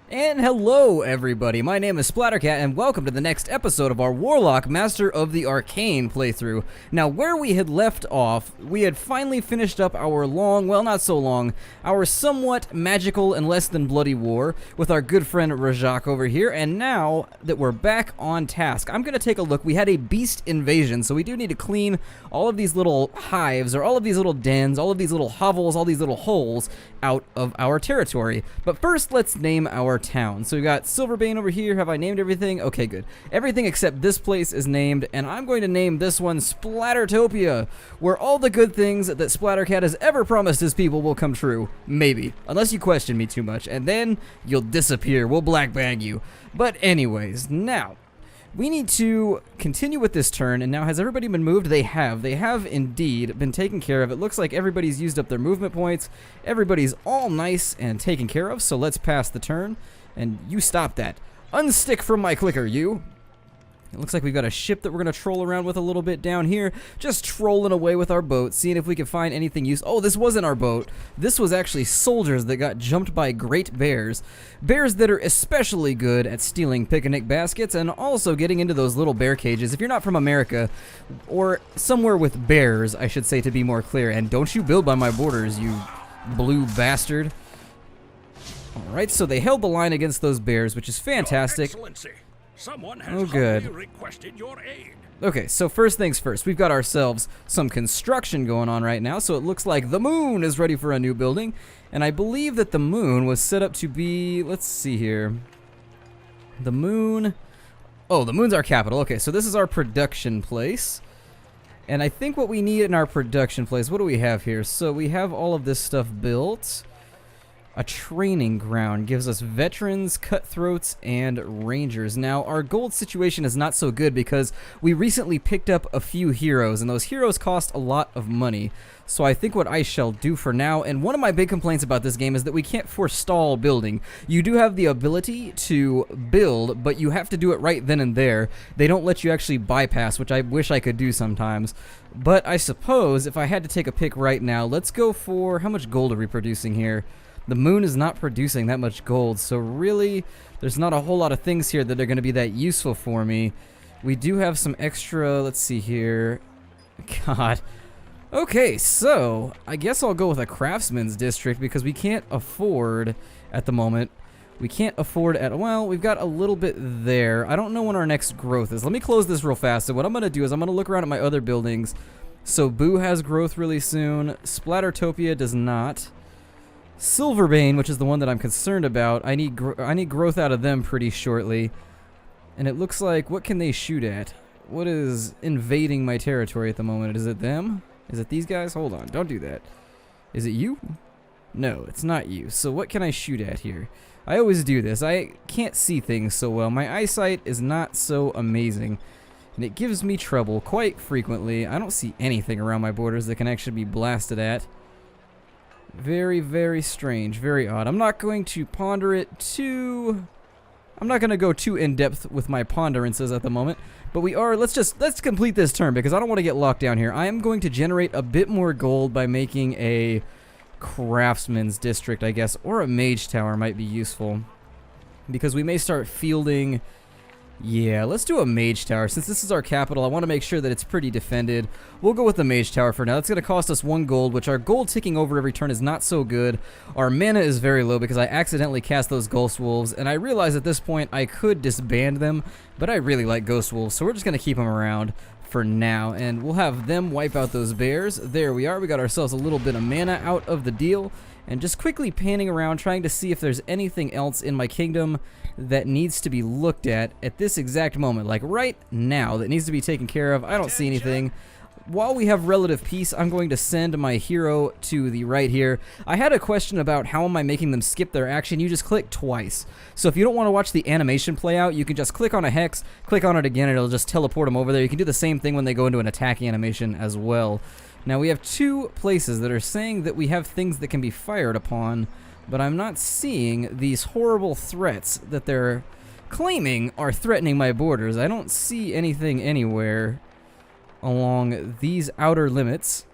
And hello everybody, my name is Splattercat and welcome to the next episode of our Warlock Master of the Arcane playthrough. Now where we had left off, we had finally finished up our long, well not so long, our somewhat magical and less than bloody war with our good friend Rajak over here, and now that we're back on task, I'm going to take a look. We had a beast invasion, so we do need to clean all of these little hives, or all of these little dens, all of these little hovels, all these little holes out of our territory. But first, let's name our town. So we got Silverbane over here. Have I named everything? Okay, good. Everything except this place is named, and I'm going to name this one Splattertopia, where all the good things that Splattercat has ever promised his people will come true. Maybe. Unless you question me too much, and then you'll disappear. We'll black bag you. But anyways, now we need to continue with this turn, and now has everybody been moved? They have. They have indeed been taken care of. It looks like everybody's used up their movement points. Everybody's all nice and taken care of, so let's pass the turn. And you stop that. Unstick from my clicker, you. It looks like we've got a ship that we're going to troll around with a little bit down here. Just trolling away with our boat, seeing if we can find anything useful. Oh, this wasn't our boat. This was actually soldiers that got jumped by great bears. Bears that are especially good at stealing picnic baskets and also getting into those little bear cages. If you're not from America, or somewhere with bears, I should say to be more clear. And don't you build by my borders, you blue bastard. Alright, so they held the line against those bears, which is fantastic. Your Excellency, someone has requested your aid. Okay, so first things first, we've got ourselves some construction going on right now, so it looks like the moon is ready for a new building, and I believe that the moon was set up to be, let's see here, the moon, oh, the moon's our capital. Okay, so this is our production place, and I think what we need in our production place, what do we have here? So we have all of this stuff built. A training ground gives us veterans, cutthroats, and rangers. Now, our gold situation is not so good because we recently picked up a few heroes, and those heroes cost a lot of money. So I think what I shall do for now, and one of my big complaints about this game is that we can't forestall building. You do have the ability to build, but you have to do it right then and there. They don't let you actually bypass, which I wish I could do sometimes. But I suppose if I had to take a pick right now, let's go for, how much gold are we producing here? The moon is not producing that much gold, so really, there's not a whole lot of things here that are going to be that useful for me. We do have some extra, let's see here. God. Okay, so, I guess I'll go with a craftsman's district because we can't afford, at the moment, we can't afford well, we've got a little bit there. I don't know when our next growth is. Let me close this real fast. So what I'm going to do is I'm going to look around at my other buildings. So Boo has growth really soon. Splattertopia does not. Silverbane, which is the one that I'm concerned about, I need growth out of them pretty shortly. And it looks like, what can they shoot at? What is invading my territory at the moment? Is it them? Is it these guys? Hold on, don't do that. Is it you? No, it's not you. So what can I shoot at here? I always do this. I can't see things so well. My eyesight is not so amazing. And it gives me trouble quite frequently. I don't see anything around my borders that can actually be blasted at. Very, very strange, very odd. I'm not going to ponder it too... I'm not going to go too in-depth with my ponderances at the moment, but let's complete this turn because I don't want to get locked down here. I am going to generate a bit more gold by making a craftsman's district, I guess, or a mage tower might be useful because we may start fielding... Yeah, let's do a mage tower. Since this is our capital, I want to make sure that it's pretty defended. We'll go with the mage tower for now. That's going to cost us 1 gold, which our gold ticking over every turn is not so good. Our mana is very low because I accidentally cast those ghost wolves, and I realize at this point I could disband them, but I really like ghost wolves, so we're just going to keep them around for now, and we'll have them wipe out those bears. There we are. We got ourselves a little bit of mana out of the deal, and just quickly panning around trying to see if there's anything else in my kingdom that needs to be looked at this exact moment, like right now, that needs to be taken care of. I don't see anything. While we have relative peace, I'm going to send my hero to the right here. I had a question about how am I making them skip their action. You just click twice. So if you don't want to watch the animation play out, you can just click on a hex, click on it again, and it'll just teleport them over there. You can do the same thing when they go into an attack animation as well. Now we have 2 places that are saying that we have things that can be fired upon, but I'm not seeing these horrible threats that they're claiming are threatening my borders. I don't see anything anywhere along these outer limits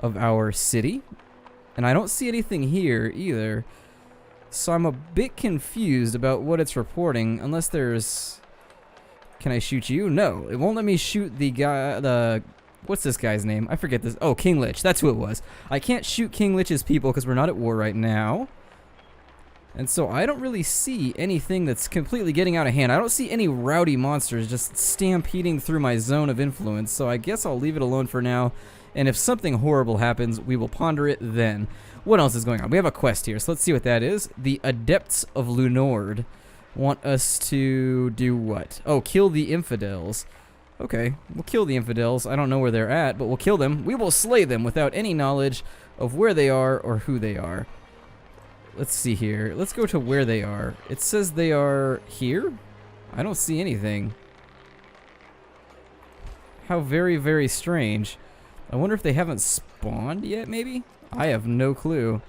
of our city, and I don't see anything here either. So I'm a bit confused about what it's reporting, unless there's... Can I shoot you? No, it won't let me shoot the guy, what's this guy's name? I forget this. Oh, King Lich, that's who it was. I can't shoot King Lich's people because we're not at war right now. And so I don't really see anything that's completely getting out of hand. I don't see any rowdy monsters just stampeding through my zone of influence, so I guess I'll leave it alone for now. And if something horrible happens, we will ponder it then. What else is going on? We have a quest here, so let's see what that is. The Adepts of Lunord want us to do what? Oh, kill the infidels. Okay, we'll kill the infidels. I don't know where they're at, but we'll kill them. We will slay them without any knowledge of where they are or who they are. Let's see here. Let's go to where they are. It says they are here? I don't see anything. How very, very strange. I wonder if they haven't spawned yet, maybe? I have no clue.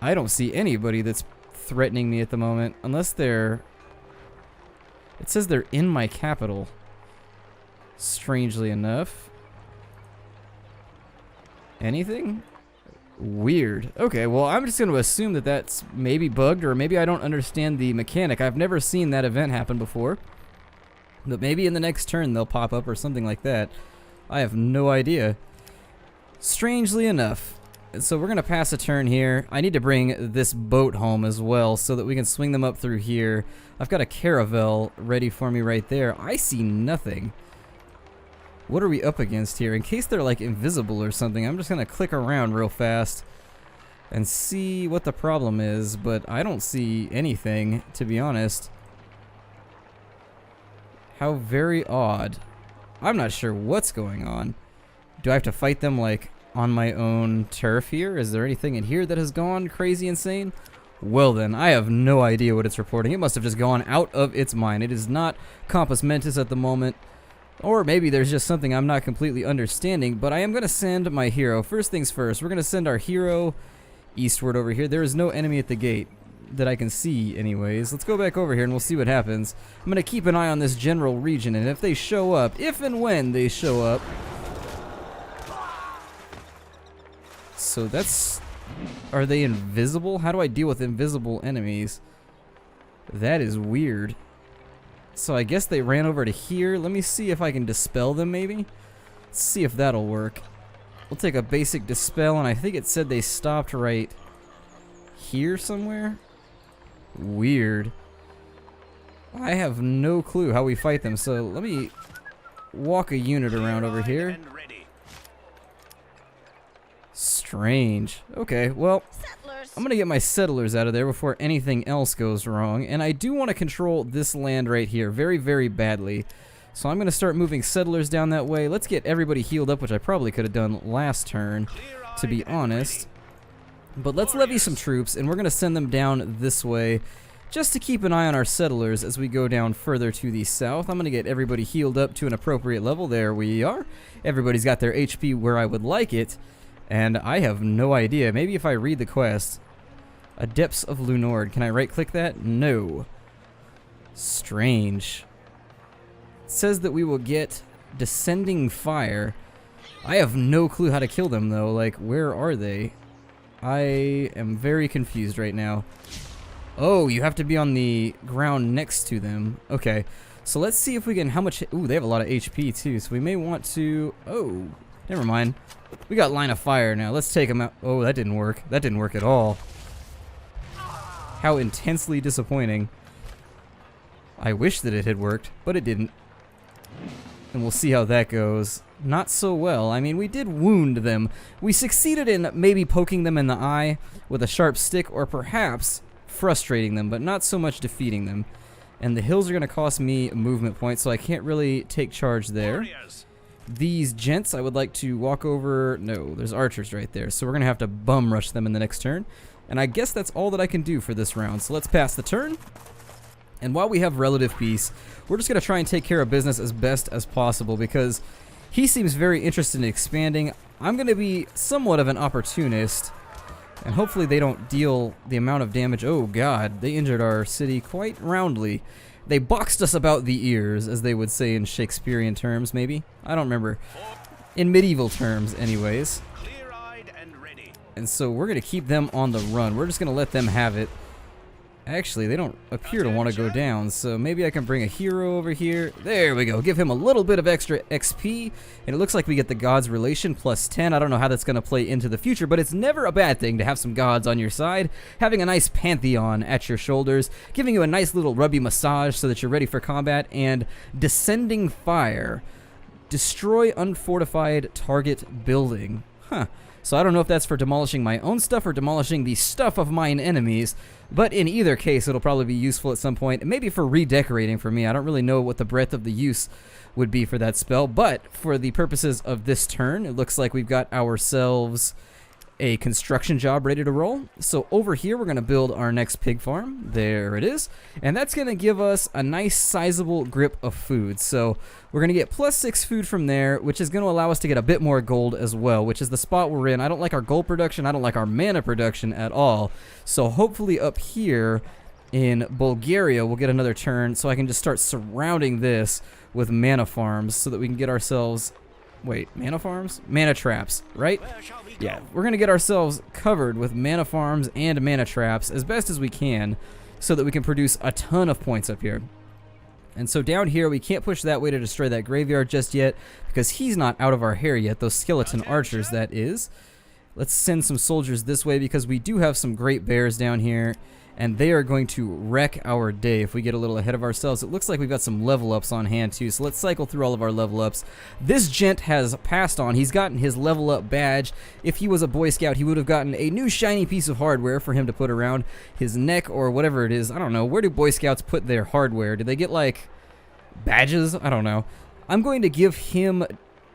I don't see anybody that's threatening me at the moment, unless they're... It says they're in my capital. Strangely enough. Anything? Weird. Okay, well, I'm just going to assume that that's maybe bugged, or maybe I don't understand the mechanic. I've never seen that event happen before. But maybe in the next turn they'll pop up or something like that. I have no idea. Strangely enough. So we're going to pass a turn here. I need to bring this boat home as well so that we can swing them up through here. I've got a caravel ready for me right there. I see nothing. What are we up against here? In case they're like invisible or something, I'm just going to click around real fast and see what the problem is, but I don't see anything, to be honest. How very odd. I'm not sure what's going on. Do I have to fight them like on my own turf here? Is there anything in here that has gone crazy insane? Well then, I have no idea what it's reporting. It must have just gone out of its mind. It is not Compass Mentis at the moment. Or maybe there's just something I'm not completely understanding, but I am going to send my hero. First things first, we're going to send our hero eastward over here. There is no enemy at the gate that I can see anyways. Let's go back over here and we'll see what happens. I'm going to keep an eye on this general region, and if they show up, if and when they show up... So that's... Are they invisible? How do I deal with invisible enemies? That is weird. So I guess they ran over to here. Let me see if I can dispel them maybe. Let's see if that'll work. We'll take a basic dispel, and I think it said they stopped right here somewhere. Weird. I have no clue how we fight them, so let me walk a unit around over here. Strange. Okay, well, I'm going to get my settlers out of there before anything else goes wrong, and I do want to control this land right here very, very badly. So I'm going to start moving settlers down that way. Let's get everybody healed up, which I probably could have done last turn, to be honest. But let's levy some troops, and we're going to send them down this way just to keep an eye on our settlers as we go down further to the south. I'm going to get everybody healed up to an appropriate level. There we are. Everybody's got their HP where I would like it. And I have no idea. Maybe if I read the quest. Adepts of Lunord. Can I right-click that? No. Strange. It says that we will get Descending Fire. I have no clue how to kill them, though. Like, where are they? I am very confused right now. Oh, you have to be on the ground next to them. Okay. So let's see if we can... How much... Ooh, they have a lot of HP, too. So we may want to... Oh... Never mind. We got line of fire now. Let's take them out. Oh, that didn't work. That didn't work at all. How intensely disappointing. I wish that it had worked, but it didn't. And we'll see how that goes. Not so well. I mean, we did wound them. We succeeded in maybe poking them in the eye with a sharp stick, or perhaps frustrating them, but not so much defeating them. And the hills are going to cost me a movement point, so I can't really take charge there. Warriors. These gents, I would like to walk over... No, there's archers right there, so we're going to have to bum rush them in the next turn. And I guess that's all that I can do for this round. So let's pass the turn. And while we have relative peace, we're just going to try and take care of business as best as possible, because he seems very interested in expanding. I'm going to be somewhat of an opportunist, and hopefully they don't deal the amount of damage. Oh god, they injured our city quite roundly. They boxed us about the ears, as they would say in Shakespearean terms, maybe? I don't remember. In medieval terms, anyways. Clear-eyed and ready. And so we're going to keep them on the run. We're just going to let them have it. Actually, they don't appear to want to go down, so maybe I can bring a hero over here. There we go. Give him a little bit of extra XP, and it looks like we get the gods relation plus 10. I don't know how that's going to play into the future, but it's never a bad thing to have some gods on your side, having a nice pantheon at your shoulders, giving you a nice little rubby massage so that you're ready for combat, and descending fire. Destroy unfortified target building. Huh. So I don't know if that's for demolishing my own stuff or demolishing the stuff of mine enemies, but in either case, it'll probably be useful at some point. Maybe for redecorating for me. I don't really know what the breadth of the use would be for that spell, but for the purposes of this turn, it looks like we've got ourselves a construction job ready to roll. So over here, we're going to build our next pig farm. There it is. And that's going to give us a nice sizable grip of food. So we're going to get +6 food from there, which is going to allow us to get a bit more gold as well, which is the spot we're in. I don't like our gold production. I don't like our mana production at all. So hopefully up here in Bulgaria, we'll get another turn so I can just start surrounding this with mana farms so that we can get ourselves... Wait, mana farms? Mana traps, right? Yeah, we're going to get ourselves covered with mana farms and mana traps as best as we can so that we can produce a ton of points up here. And so down here, we can't push that way to destroy that graveyard just yet because he's not out of our hair yet, those skeleton archers, that is. Let's send some soldiers this way because we do have some great bears down here, and they are going to wreck our day if we get a little ahead of ourselves. It looks like we've got some level ups on hand too, so let's cycle through all of our level ups. This gent has passed on. He's gotten his level up badge. If he was a Boy Scout, he would have gotten a new shiny piece of hardware for him to put around his neck or whatever it is. I don't know. Where do Boy Scouts put their hardware? Do they get like badges? I don't know. I'm going to give him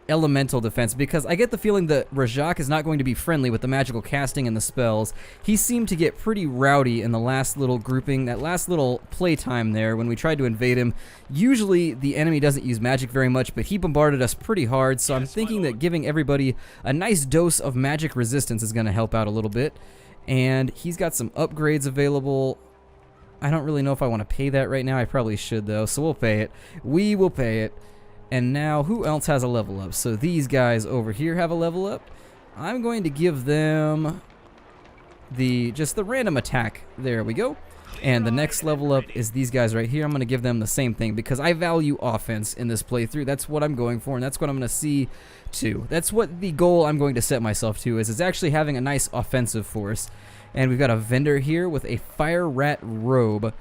elemental defense because I get the feeling that Rajak is not going to be friendly with the magical casting and the spells. He seemed to get pretty rowdy in the last little grouping, that last little playtime there when we tried to invade him. Usually the enemy doesn't use magic very much, but he bombarded us pretty hard, so I'm thinking that giving everybody a nice dose of magic resistance is going to help out a little bit. And he's got some upgrades available. I don't really know if I want to pay that right now. I probably should though, so we'll pay it. We will pay it. And now, who else has a level up? So these guys over here have a level up. I'm going to give them just the random attack. There we go. And the next level up is these guys right here. I'm going to give them the same thing because I value offense in this playthrough. That's what I'm going for, and that's what I'm going to see too. That's what the goal I'm going to set myself to is actually having a nice offensive force. And we've got a vendor here with a fire rat robe.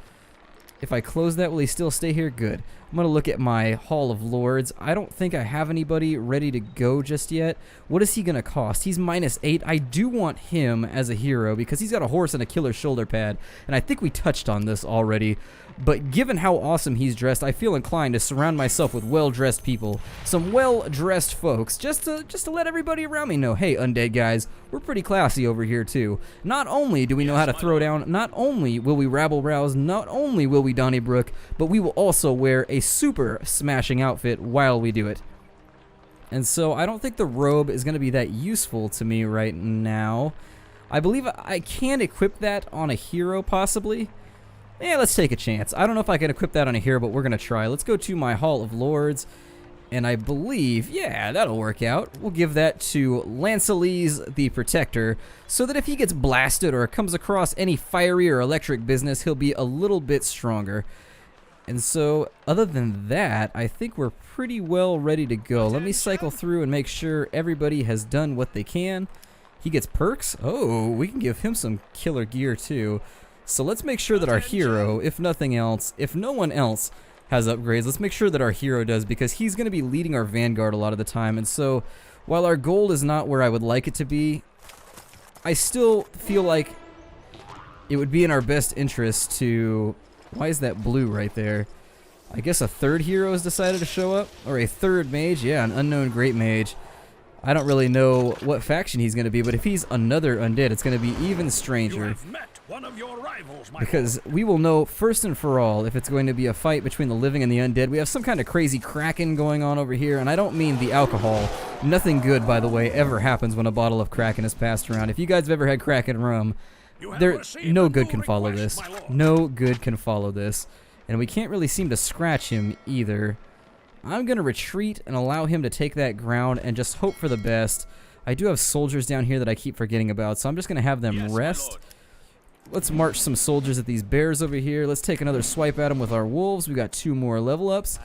If I close that, will he still stay here? Good. I'm going to look at my Hall of Lords. I don't think I have anybody ready to go just yet. What is he going to cost? He's -8. I do want him as a hero because he's got a horse and a killer shoulder pad. And I think we touched on this already. But given how awesome he's dressed, I feel inclined to surround myself with well-dressed people. Some well-dressed folks, just to let everybody around me know, hey, undead guys, we're pretty classy over here too. Not only do we know how to throw down, not only will we rabble-rouse, not only will we Donnybrook, but we will also wear a super smashing outfit while we do it. And so I don't think the robe is going to be that useful to me right now. I believe I can equip that on a hero possibly. Yeah, let's take a chance. I don't know if I can equip that on a hero, but we're going to try. Let's go to my Hall of Lords, and I believe, yeah, that'll work out. We'll give that to Lancelise the Protector, so that if he gets blasted or comes across any fiery or electric business, he'll be a little bit stronger. And so, other than that, I think we're pretty well ready to go. Let me cycle through and make sure everybody has done what they can. He gets perks? Oh, we can give him some killer gear too. So let's make sure that our hero, if nothing else, if no one else has upgrades, let's make sure that our hero does because he's going to be leading our vanguard a lot of the time. And so while our gold is not where I would like it to be, I still feel like it would be in our best interest to... Why is that blue right there? I guess a third hero has decided to show up? Or a third mage? Yeah, an unknown great mage. I don't really know what faction he's going to be, but if he's another undead, it's going to be even stranger. One of your rivals, because we will know first and for all if it's going to be a fight between the living and the undead. We have some kind of crazy Kraken going on over here, and I don't mean the alcohol. Nothing good, by the way, ever happens when a bottle of Kraken is passed around. If you guys have ever had Kraken rum, no good can follow this. No good can follow this. And we can't really seem to scratch him either. I'm going to retreat and allow him to take that ground and just hope for the best. I do have soldiers down here that I keep forgetting about, so I'm just going to have them rest. Let's march some soldiers at these bears over here. Let's take another swipe at them with our wolves. We got 2 more level ups.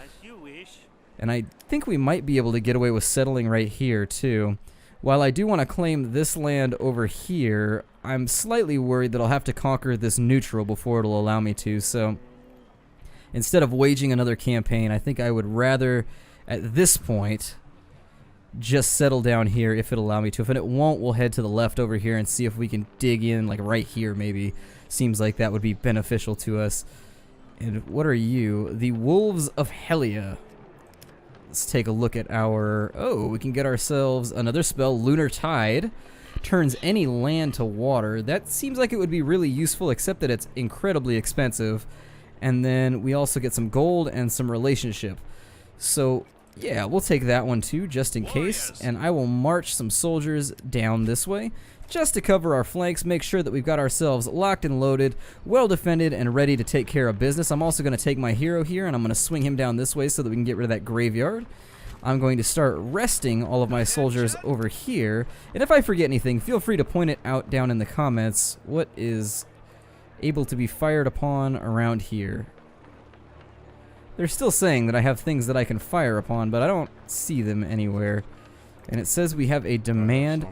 And I think we might be able to get away with settling right here too. While I do want to claim this land over here, I'm slightly worried that I'll have to conquer this neutral before it'll allow me to. So instead of waging another campaign, I think I would rather, at this point, just settle down here if it'll allow me to. If it won't, we'll head to the left over here and see if we can dig in, like right here maybe. Seems like that would be beneficial to us. And what are you? The Wolves of Helia. Let's take a look at our... Oh, we can get ourselves another spell, Lunar Tide. Turns any land to water. That seems like it would be really useful, except that it's incredibly expensive. And then we also get some gold and some relationship. So... yeah, we'll take that one too, just in case, and I will march some soldiers down this way, just to cover our flanks, make sure that we've got ourselves locked and loaded, well defended, and ready to take care of business. I'm also going to take my hero here, and I'm going to swing him down this way so that we can get rid of that graveyard. I'm going to start resting all of my soldiers over here, and if I forget anything, feel free to point it out down in the comments. What is able to be fired upon around here? They're still saying that I have things that I can fire upon, but I don't see them anywhere. And it says we have a demand.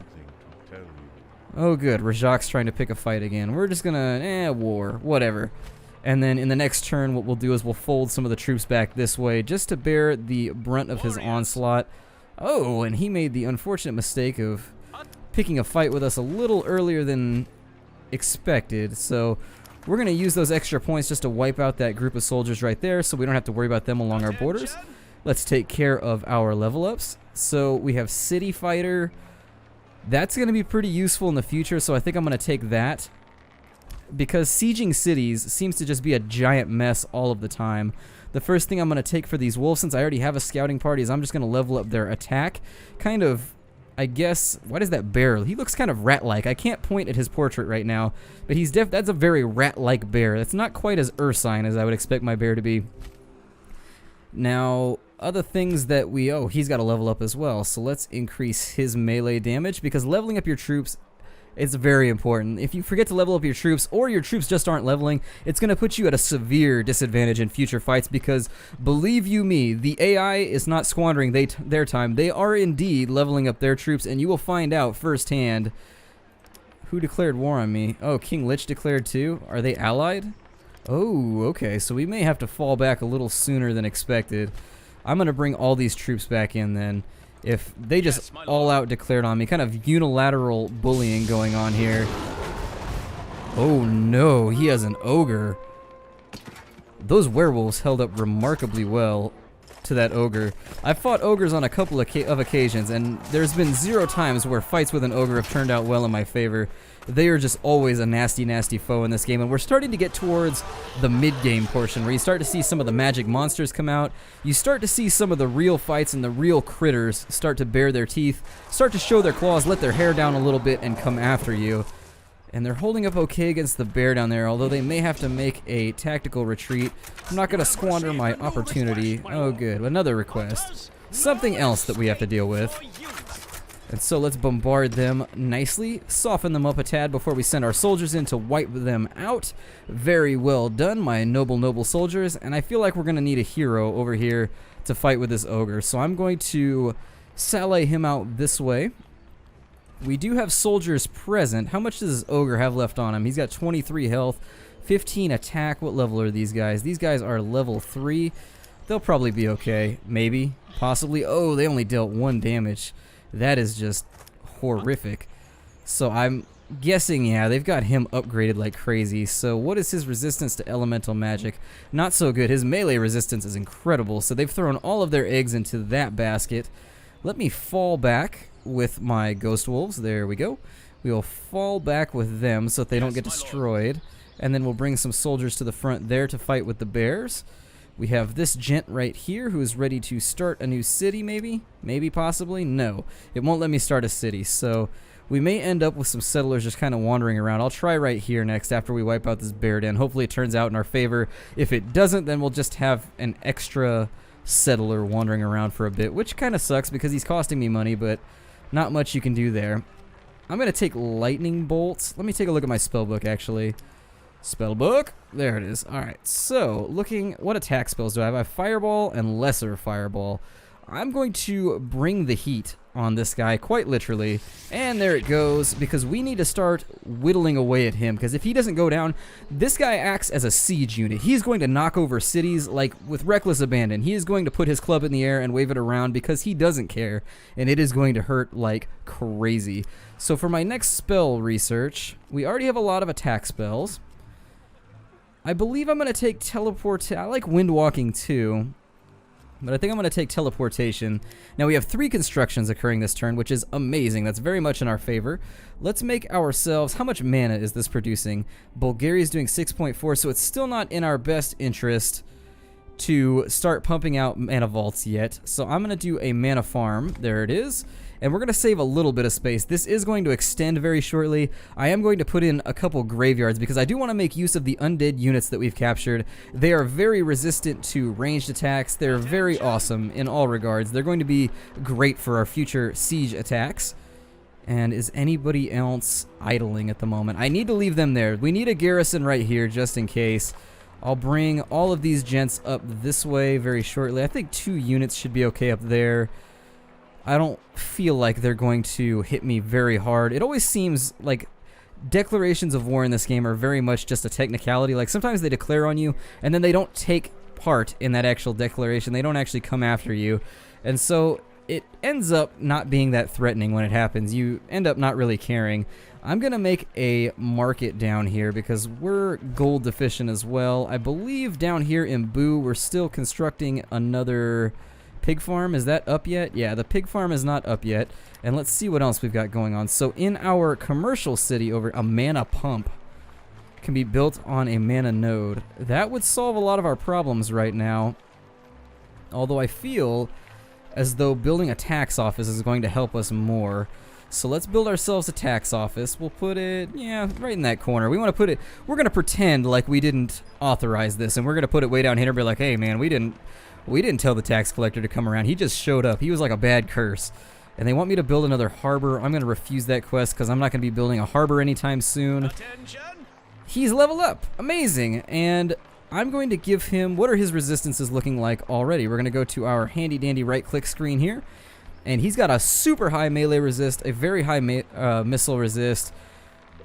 Oh good, Rajak's trying to pick a fight again. We're just gonna, war, whatever. And then in the next turn, what we'll do is we'll fold some of the troops back this way, just to bear the brunt of his onslaught. Oh, and he made the unfortunate mistake of picking a fight with us a little earlier than expected, so... we're going to use those extra points just to wipe out that group of soldiers right there so we don't have to worry about them along our borders. Let's take care of our level ups. So we have City Fighter. That's going to be pretty useful in the future, so I think I'm going to take that. Because sieging cities seems to just be a giant mess all of the time. The first thing I'm going to take for these wolves, since I already have a scouting party, is I'm just going to level up their attack. Kind of... I guess, what is that bear? He looks kind of rat-like. I can't point at his portrait right now, but he's that's a very rat-like bear. That's not quite as ursine as I would expect my bear to be. Now, other things that we... oh, he's got to level up as well, so let's increase his melee damage, because leveling up your troops... it's very important. If you forget to level up your troops, or your troops just aren't leveling, it's going to put you at a severe disadvantage in future fights because, believe you me, the AI is not squandering their time. They are indeed leveling up their troops, and you will find out firsthand. Who declared war on me? Oh, King Lich declared too? Are they allied? Oh, okay, so we may have to fall back a little sooner than expected. I'm going to bring all these troops back in then. If they just all out declared on me, kind of unilateral bullying going on here. Oh no, he has an ogre. Those werewolves held up remarkably well to that ogre. I've fought ogres on a couple of occasions, and there's been 0 times where fights with an ogre have turned out well in my favor. They are just always a nasty, nasty foe in this game, and we're starting to get towards the mid-game portion where you start to see some of the magic monsters come out. You start to see some of the real fights and the real critters start to bare their teeth, start to show their claws, let their hair down a little bit, and come after you. And they're holding up okay against the bear down there, although they may have to make a tactical retreat. I'm not going to squander my opportunity. Oh good, another request. Something else that we have to deal with. And so let's bombard them nicely, soften them up a tad before we send our soldiers in to wipe them out. Very well done, my noble, noble soldiers. And I feel like we're going to need a hero over here to fight with this ogre. So I'm going to sally him out this way. We do have soldiers present. How much does this ogre have left on him? He's got 23 health, 15 attack. What level are these guys? These guys are level 3. They'll probably be okay. Maybe. Possibly. Oh, they only dealt 1 damage. That is just horrific. So I'm guessing, yeah, they've got him upgraded like crazy. So what is his resistance to elemental magic? Not so good. His melee resistance is incredible. So they've thrown all of their eggs into that basket. Let me fall back with my ghost wolves. There we go. We will fall back with them so that they don't get destroyed. And then we'll bring some soldiers to the front there to fight with the bears. We have this gent right here who is ready to start a new city, maybe? Maybe, possibly? No. It won't let me start a city, so we may end up with some settlers just kind of wandering around. I'll try right here next after we wipe out this bear den. Hopefully it turns out in our favor. If it doesn't, then we'll just have an extra settler wandering around for a bit, which kind of sucks because he's costing me money, but not much you can do there. I'm going to take lightning bolts. Let me take a look at my spell book, actually. Spell book. There it is. All right. So, looking, what attack spells do I have? I have Fireball and Lesser Fireball. I'm going to bring the heat on this guy, quite literally. And there it goes, because we need to start whittling away at him, because if he doesn't go down, this guy acts as a siege unit. He's going to knock over cities, like, with reckless abandon. He is going to put his club in the air and wave it around because he doesn't care, and it is going to hurt like crazy. So for my next spell research, we already have a lot of attack spells. I believe I'm going to take teleport. I like wind walking too, but I think I'm going to take teleportation. Now we have 3 constructions occurring this turn, which is amazing. That's very much in our favor. Let's make ourselves, how much mana is this producing? Bulgaria's doing 6.4, so it's still not in our best interest to start pumping out mana vaults yet. So I'm going to do a mana farm. There it is. And we're going to save a little bit of space. This is going to extend very shortly. I am going to put in a couple graveyards because I do want to make use of the undead units that we've captured. They are very resistant to ranged attacks. They're very awesome in all regards. They're going to be great for our future siege attacks. And is anybody else idling at the moment? I need to leave them there. We need a garrison right here just in case. I'll bring all of these gents up this way very shortly. I think 2 units should be okay up there. I don't feel like they're going to hit me very hard. It always seems like declarations of war in this game are very much just a technicality. Like sometimes they declare on you and then they don't take part in that actual declaration. They don't actually come after you. And so it ends up not being that threatening when it happens. You end up not really caring. I'm going to make a market down here because we're gold deficient as well. I believe down here in Boo we're still constructing another pig farm. Is that up yet? Yeah, the pig farm is not up yet. And let's see what else we've got going on. So in our commercial city over, a mana pump can be built on a mana node. That would solve a lot of our problems right now. Although I feel as though building a tax office is going to help us more. So let's build ourselves a tax office. We'll put it, yeah, right in that corner. We want to put it, we're going to pretend like we didn't authorize this, and we're going to put it way down here and be like, hey man, we didn't tell the tax collector to come around. He just showed up. He was like a bad curse. And they want me to build another harbor. I'm going to refuse that quest because I'm not going to be building a harbor anytime soon. Attention. He's leveled up. Amazing. And I'm going to give him, what are his resistances looking like already? We're going to go to our handy dandy right click screen here. And he's got a super high melee resist, a very high missile resist.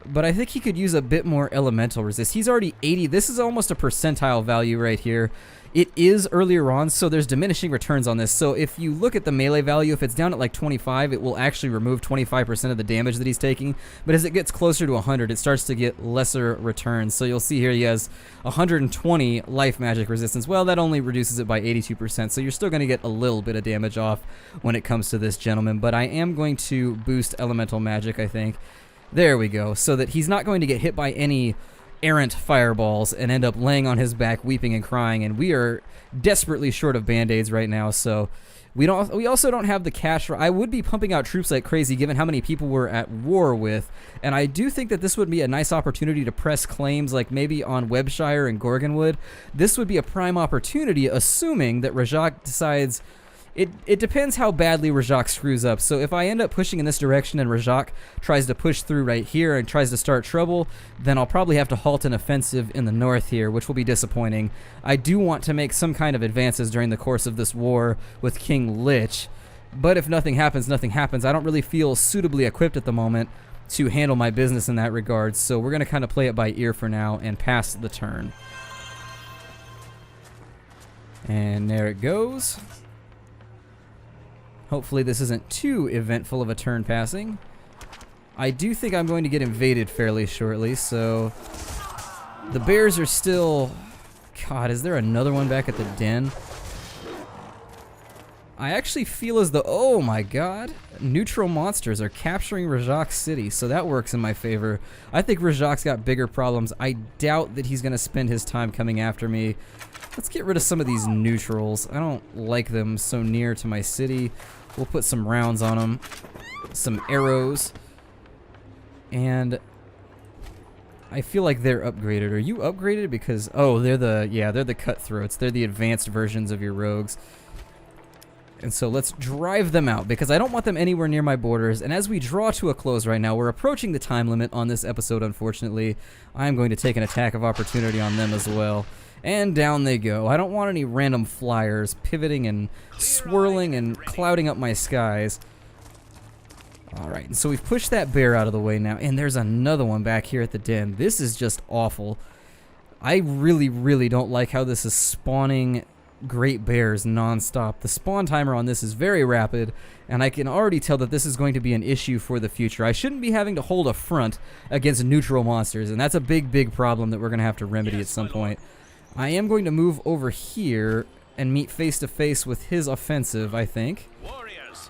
But I think he could use a bit more elemental resist. He's already 80. This is almost a percentile value right here. It is earlier on, so there's diminishing returns on this. So if you look at the melee value, if it's down at like 25, it will actually remove 25% of the damage that he's taking. But as it gets closer to 100, it starts to get lesser returns. So you'll see here he has 120 life magic resistance. Well, that only reduces it by 82%, so you're still going to get a little bit of damage off when it comes to this gentleman. But I am going to boost elemental magic, I think. There we go, so that he's not going to get hit by any errant fireballs and end up laying on his back weeping and crying, and we are desperately short of band-aids right now, so we also don't have the cash. I would be pumping out troops like crazy given how many people we're at war with, and I do think that this would be a nice opportunity to press claims like maybe on Webshire and Gorgonwood. This would be a prime opportunity, assuming that Rajak decides. It depends how badly Rajak screws up. So if I end up pushing in this direction and Rajak tries to push through right here and tries to start trouble, then I'll probably have to halt an offensive in the north here, which will be disappointing. I do want to make some kind of advances during the course of this war with King Lich, but if nothing happens, nothing happens. I don't really feel suitably equipped at the moment to handle my business in that regard, so we're going to kind of play it by ear for now and pass the turn. And there it goes. Hopefully this isn't too eventful of a turn passing. I do think I'm going to get invaded fairly shortly, so the bears are still... God, is there another one back at the den? I actually feel as though... Oh my god! Neutral monsters are capturing Rajak's city, so that works in my favor. I think Rajak's got bigger problems. I doubt that he's going to spend his time coming after me. Let's get rid of some of these neutrals. I don't like them so near to my city. We'll put some rounds on them, some arrows, and I feel like they're upgraded. Are you upgraded? Because, oh, they're the cutthroats. They're the advanced versions of your rogues. And so let's drive them out because I don't want them anywhere near my borders. And as we draw to a close right now, we're approaching the time limit on this episode, unfortunately. I'm going to take an attack of opportunity on them as well. And down they go. I don't want any random flyers pivoting and swirling and clouding up my skies. Alright, so we've pushed that bear out of the way now. And there's another one back here at the den. This is just awful. I really, really don't like how this is spawning great bears non-stop. The spawn timer on this is very rapid, and I can already tell that this is going to be an issue for the future. I shouldn't be having to hold a front against neutral monsters, and that's a big, big problem that we're going to have to remedy at some point. I am going to move over here and meet face-to-face with his offensive, I think. Warriors.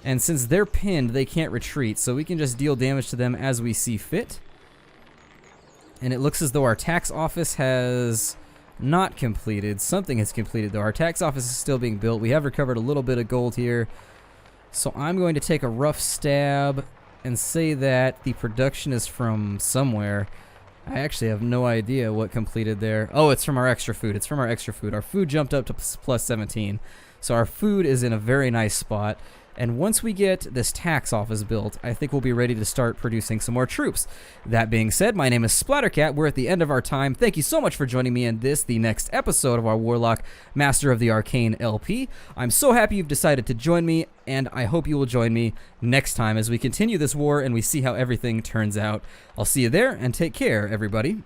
And since they're pinned, they can't retreat, so we can just deal damage to them as we see fit. And it looks as though our tax office has not completed. Something has completed, though. Our tax office is still being built. We have recovered a little bit of gold here. So I'm going to take a rough stab and say that the production is from somewhere. I actually have no idea what completed there. Oh, it's from our extra food. It's from our extra food. Our food jumped up to plus 17. So our food is in a very nice spot. And once we get this tax office built, I think we'll be ready to start producing some more troops. That being said, my name is Splattercat. We're at the end of our time. Thank you so much for joining me in the next episode of our Warlock Master of the Arcane LP. I'm so happy you've decided to join me, and I hope you will join me next time as we continue this war and we see how everything turns out. I'll see you there, and take care, everybody.